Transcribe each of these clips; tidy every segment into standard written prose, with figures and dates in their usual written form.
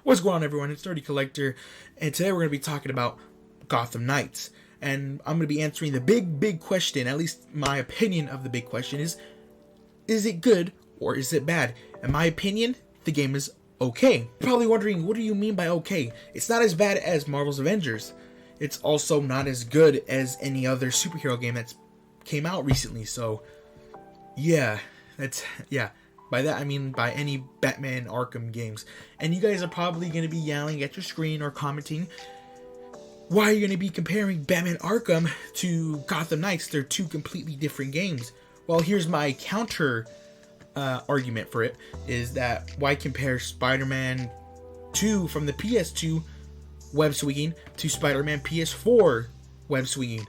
What's going on, everyone? It's Dirty Collector, and today we're going to be talking about Gotham Knights. And I'm going to be answering the big question, at least my opinion of the big question is it good or is it bad? In my opinion, the game is okay. You're probably wondering, what do you mean by okay? It's not as bad as Marvel's Avengers. It's also not as good as any other superhero game that's came out recently, so yeah. By that I mean by any Batman Arkham games. And you guys are probably going to be yelling at your screen or commenting, why are you going to be comparing Batman Arkham to Gotham Knights? They're two completely different games. Well, here's my counter argument for it, is that why compare Spider-Man 2 from the PS2 web swinging to Spider-Man PS4 web swinging?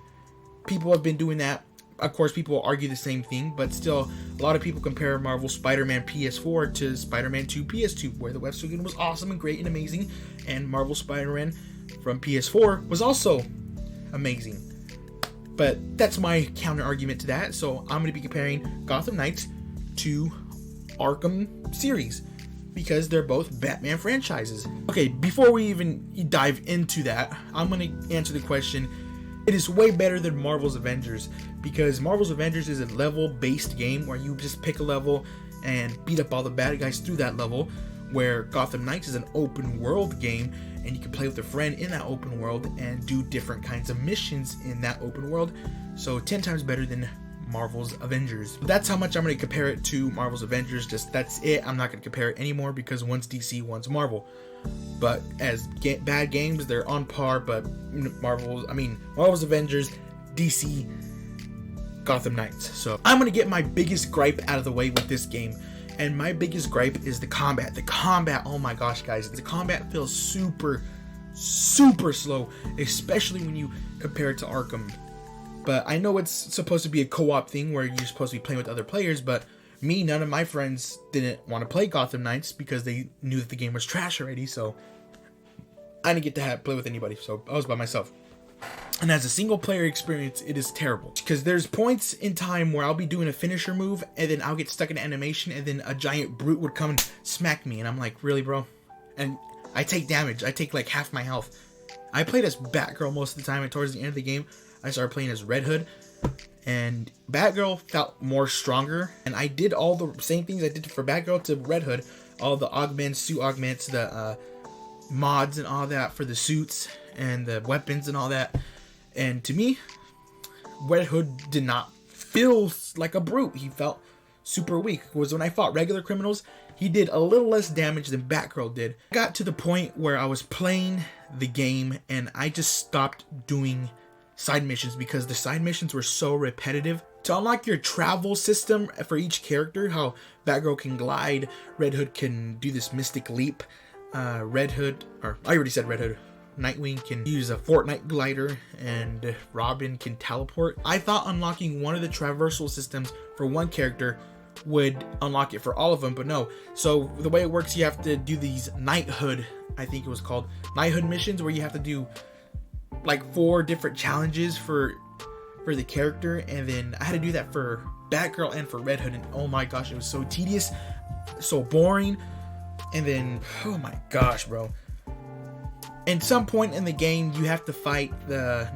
People have been doing that. Of course, people will argue the same thing, but still, a lot of people compare Marvel Spider-Man PS4 to Spider-Man 2 PS2, where the web swinging was awesome and great and amazing, and Marvel Spider-Man from PS4 was also amazing. But that's my counter argument to that, so I'm going to be comparing Gotham Knights to Arkham series, because they're both Batman franchises. Okay, before we even dive into that, I'm going to answer the question. It is way better than Marvel's Avengers, because Marvel's Avengers is a level-based game where you just pick a level and beat up all the bad guys through that level, where Gotham Knights is an open-world game, and you can play with a friend in that open world and do different kinds of missions in that open world, so 10 times better than Marvel's Avengers. That's how much I'm going to compare it to Marvel's Avengers. Just that's it. I'm not going to compare it anymore because one's DC, one's Marvel. But as bad games, they're on par. But Marvel's Avengers, DC, Gotham Knights. So I'm going to get my biggest gripe out of the way with this game. And my biggest gripe is the combat. The combat, oh my gosh, guys. The combat feels super slow, especially when you compare it to Arkham. But I know it's supposed to be a co-op thing where you're supposed to be playing with other players, but none of my friends didn't want to play Gotham Knights because they knew that the game was trash already, so I didn't get to play with anybody, so I was by myself. And as a single player experience, it is terrible, because there's points in time where I'll be doing a finisher move, and then I'll get stuck in animation, and then a giant brute would come and smack me, and I'm like, really, bro? And I take damage. I take like half my health. I played as Batgirl most of the time, and towards the end of the game, I started playing as Red Hood, and Batgirl felt more stronger, and I did all the same things I did for Batgirl to Red Hood, all the augments, suit augments, the mods and all that for the suits and the weapons and all that. And to me, Red Hood did not feel like a brute. He felt super weak. Whereas when I fought regular criminals, he did a little less damage than Batgirl did. I got to the point where I was playing the game and I just stopped doing side missions because the side missions were so repetitive. To unlock your travel system for each character, how Batgirl can glide, Red Hood can do this mystic leap, I already said Red Hood, Nightwing can use a Fortnite glider, and Robin can teleport. I thought unlocking one of the traversal systems for one character would unlock it for all of them, but no. So the way it works, you have to do these Knighthood, I think it was called, Knighthood missions, where you have to do like 4 different challenges for the character, and then I had to do that for Batgirl and for Red Hood, and oh my gosh, it was so tedious, so boring. And then, oh my gosh, bro, at some point in the game you have to fight the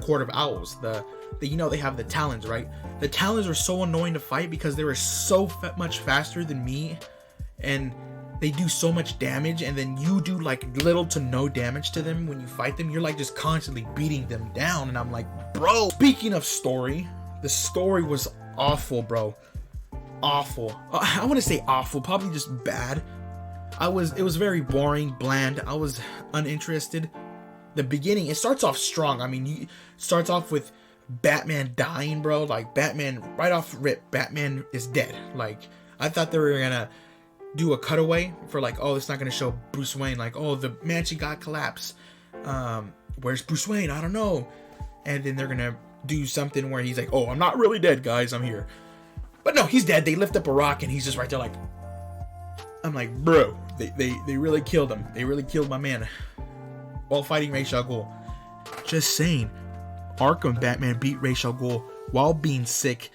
Court of Owls. They have the Talons, right? The Talons are so annoying to fight because they were so much faster than me, and they do so much damage, and then you do like little to no damage to them when you fight them. You're like just constantly beating them down, and I'm like, bro. Speaking of story, the story was awful, bro. Awful. I want to say awful, probably just bad. It was very boring, bland. I was uninterested. The beginning, it starts off strong. It starts off with Batman dying, bro. Like, Batman, right off rip, Batman is dead. Like, I thought they were gonna do a cutaway for like, oh, it's not gonna show Bruce Wayne, like, oh, the mansion got collapsed, where's Bruce Wayne, I don't know. And then they're gonna do something where he's like, oh, I'm not really dead, guys, I'm here. But no, he's dead. They lift up a rock and he's just right there like, I'm like, bro, they really killed him. They really killed my man while fighting Ra's al Ghul. Just saying, Arkham Batman beat Ra's al Ghul while being sick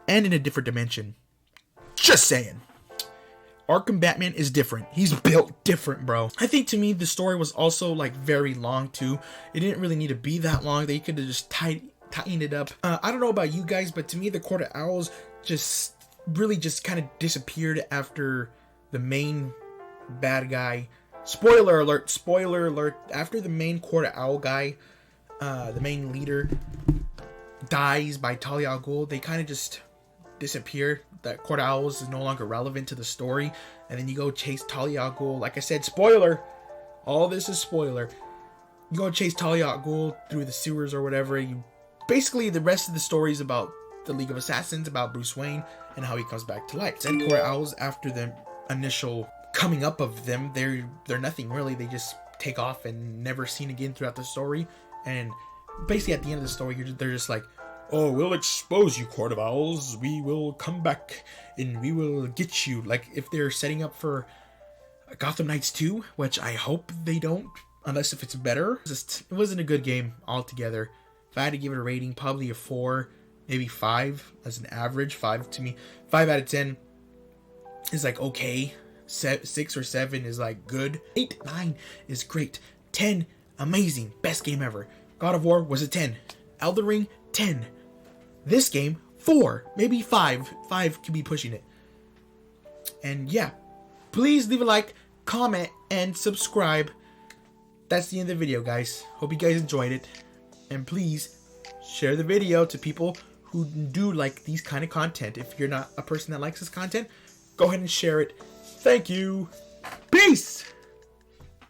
and in a different dimension. Just saying. Arkham Batman is different. He's built different, bro. I think to me, the story was also like very long too. It didn't really need to be that long. They could have just tightened it up. I don't know about you guys, but to me, the Court of Owls just really just kind of disappeared after the main bad guy. Spoiler alert, spoiler alert. After the main Court of Owl guy, the main leader, dies by Talia al Ghul, they kind of just disappear. That Court of Owls is no longer relevant to the story, and then you go chase Talia al Ghul. Like I said, spoiler. All this is spoiler. You go chase Talia al Ghul through the sewers or whatever. You basically, the rest of the story is about the League of Assassins, about Bruce Wayne and how he comes back to life. And Court of Owls, after the initial coming up of them, they're nothing really. They just take off and never seen again throughout the story. And basically at the end of the story, they're just like, oh, we'll expose you, Court of Owls. We will come back and we will get you. Like if they're setting up for Gotham Knights 2, which I hope they don't, unless if it's better. It wasn't a good game altogether. If I had to give it a rating, probably a 4, maybe 5 as an average. 5 to me, 5 out of 10 is like okay. 6 or 7 is like good. 8, 9 is great. 10, amazing, best game ever. God of War was a 10. Elden Ring, 10. This game, 4, maybe 5. 5 could be pushing it. And yeah, please leave a like, comment, and subscribe. That's the end of the video, guys. Hope you guys enjoyed it. And please share the video to people who do like these kind of content. If you're not a person that likes this content, go ahead and share it. Thank you. Peace.